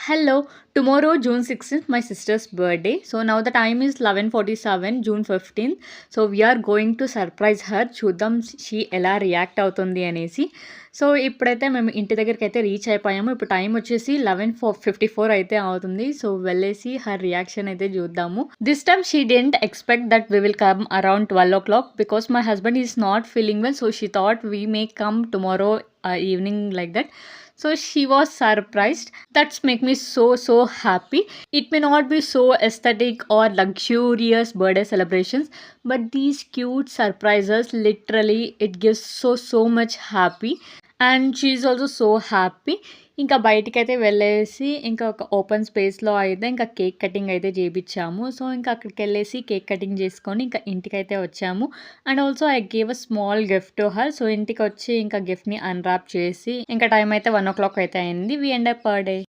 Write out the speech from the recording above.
Hello, tomorrow June 16th, my sister's birthday. So now the time is 11:47, June 15th. So we are going to surprise her. చూద్దాం she ఎలా react అవుతుంది అనేసి. So ఇప్పుడైతే మేము ఇంటి దగ్గరికైతే reach అయిపోయాము. ఇప్పుడు టైం వచ్చేసి 11:54 అయితే అవుతుంది. సో వెళ్ళేసి హర్ రియాక్షన్ అయితే చూద్దాము. This time she didn't expect that we will come around 12 o'clock because my husband is not feeling well. So she thought we may come tomorrow evening like that. So she was surprised. That's make me so happy. It may not be so aesthetic or luxurious birthday celebrations, but these cute surprises literally it gives so much happy. And she is also so happy. ఇంకా బయటికైతే వెళ్ళేసి ఇంకా ఒక open స్పేస్‌లో అయితే ఇంకా cake cutting అయితే చేపిచ్చాము. So, ఇంకా అక్కడికెళ్ళేసి cake cutting చేసుకొని ఇంకా ఇంటికైతే వచ్చాము. And also I gave a small gift to her. So, ఇంటికొచ్చి ఇంకా గిఫ్ట్‌ని అన్‌రాప్ చేసి ఇంకా టైం అయితే 1:00 అయితే అయింది. We end up our day.